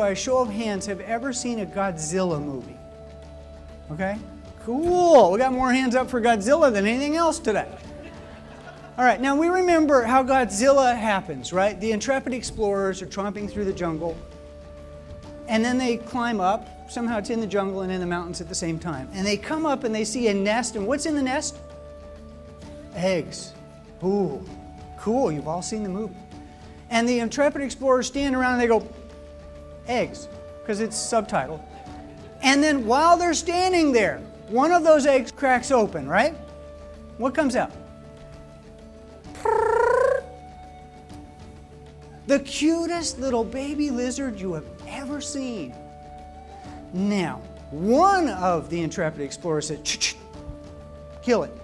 by a show of hands, have ever seen a Godzilla movie? Okay? Cool. We got more hands up for Godzilla than anything else today. All right, now we remember how Godzilla happens, right? The intrepid explorers are tromping through the jungle, and then they climb up. Somehow it's in the jungle and in the mountains at the same time. And they come up and they see a nest, and what's in the nest? Eggs. Ooh, cool. You've all seen the movie. And the intrepid explorers stand around and they go, eggs, because it's subtitled. And then while they're standing there, one of those eggs cracks open, right? What comes out? The cutest little baby lizard you have ever seen. Now, one of the intrepid explorers said, ch-ch, kill it.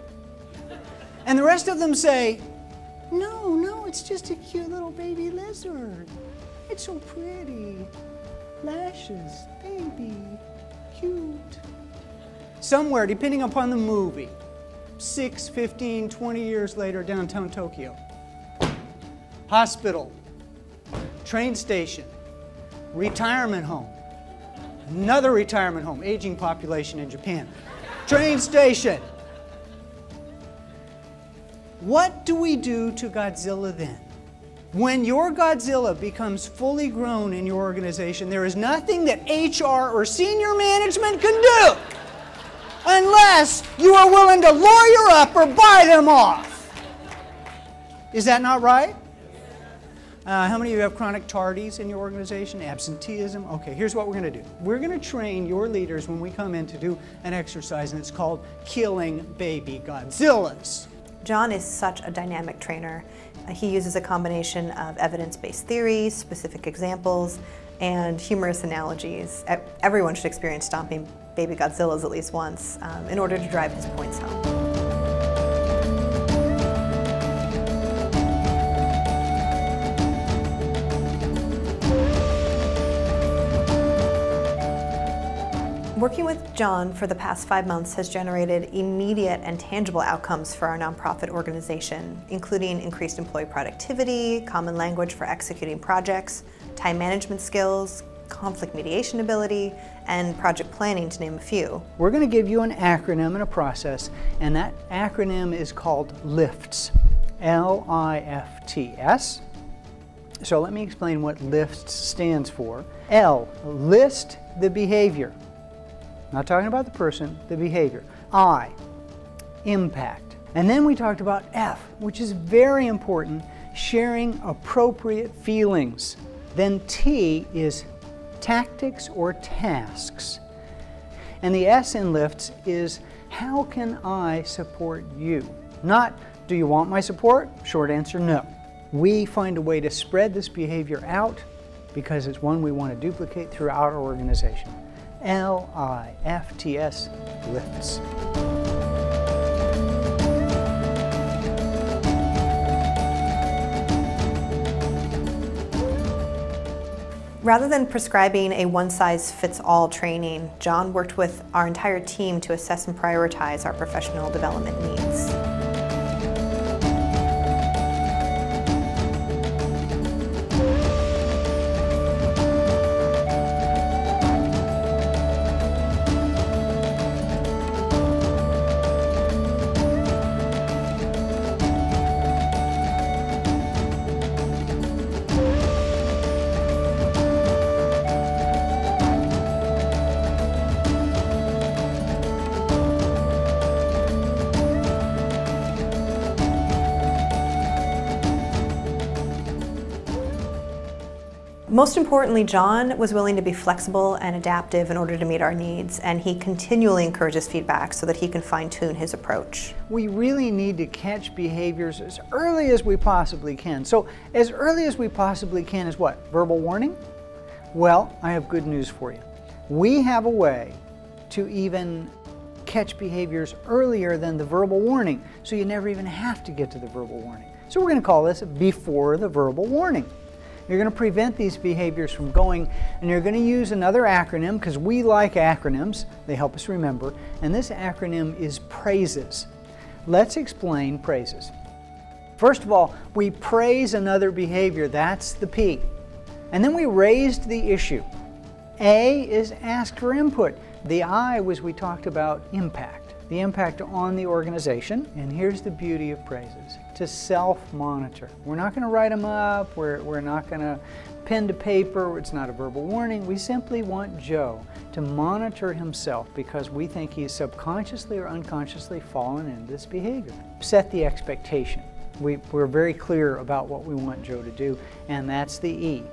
And the rest of them say, no, no, it's just a cute little baby lizard. It's so pretty. Lashes, baby, cute. Somewhere, depending upon the movie, 6, 15, 20 years later, downtown Tokyo. Hospital, train station, retirement home, another retirement home, aging population in Japan, train station. What do we do to Godzilla then? When your Godzilla becomes fully grown in your organization, there is nothing that HR or senior management can do unless you are willing to lawyer up or buy them off. Is that not right? How many of you have chronic tardies in your organization? Absenteeism? Okay, here's what we're going to do. We're going to train your leaders when we come in to do an exercise, and it's called Killing Baby Godzillas. John is such a dynamic trainer. He uses a combination of evidence-based theories, specific examples, and humorous analogies. Everyone should experience stomping baby Godzillas at least once in order to drive his points home. Working with John for the past 5 months has generated immediate and tangible outcomes for our nonprofit organization, including increased employee productivity, common language for executing projects, time management skills, conflict mediation ability, and project planning, to name a few. We're going to give you an acronym and a process, and that acronym is called LIFTS, L-I-F-T-S. So let me explain what LIFTS stands for. L, list the behavior. Not talking about the person, the behavior. I, impact. And then we talked about F, which is very important, sharing appropriate feelings. Then T is tactics or tasks. And the S in LIFTS is how can I support you? Not do you want my support? Short answer, no. We find a way to spread this behavior out because it's one we want to duplicate throughout our organization. L-I-F-T-S, LIFTS. Rather than prescribing a one-size-fits-all training, John worked with our entire team to assess and prioritize our professional development needs. Most importantly, John was willing to be flexible and adaptive in order to meet our needs, and he continually encourages feedback so that he can fine-tune his approach. We really need to catch behaviors as early as we possibly can. So as early as we possibly can is what? Verbal warning? Well, I have good news for you. We have a way to even catch behaviors earlier than the verbal warning, so you never even have to get to the verbal warning. So we're going to call this before the verbal warning. You're going to prevent these behaviors from going, and you're going to use another acronym because we like acronyms. They help us remember. And this acronym is PRAISES. Let's explain praises. First of all, we praise another behavior. That's the P. And then we raised the issue. A is ask for input. The I was, we talked about impact, the impact on the organization. And here's the beauty of praises, to self-monitor. We're not going to write them up, we're not going to pen to paper, it's not a verbal warning. We simply want Joe to monitor himself because we think he's subconsciously or unconsciously fallen into this behavior. Set the expectation. We're very clear about what we want Joe to do, and that's the E.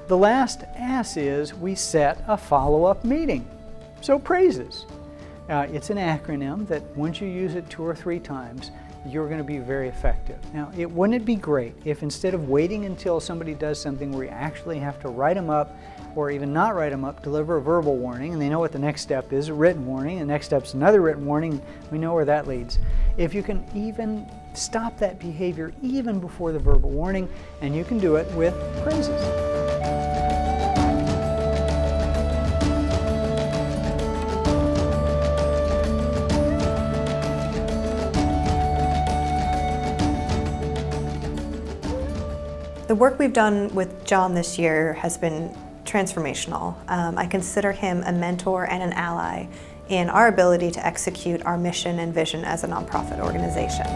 The last S is we set a follow-up meeting. So praises. It's an acronym that once you use it 2 or 3 times, you're going to be very effective. Now, wouldn't it be great if instead of waiting until somebody does something where you actually have to write them up, or even not write them up, deliver a verbal warning, and they know what the next step is, a written warning, and the next step's another written warning, we know where that leads. If you can even stop that behavior even before the verbal warning, and you can do it with praises. The work we've done with John this year has been transformational. I consider him a mentor and an ally in our ability to execute our mission and vision as a nonprofit organization.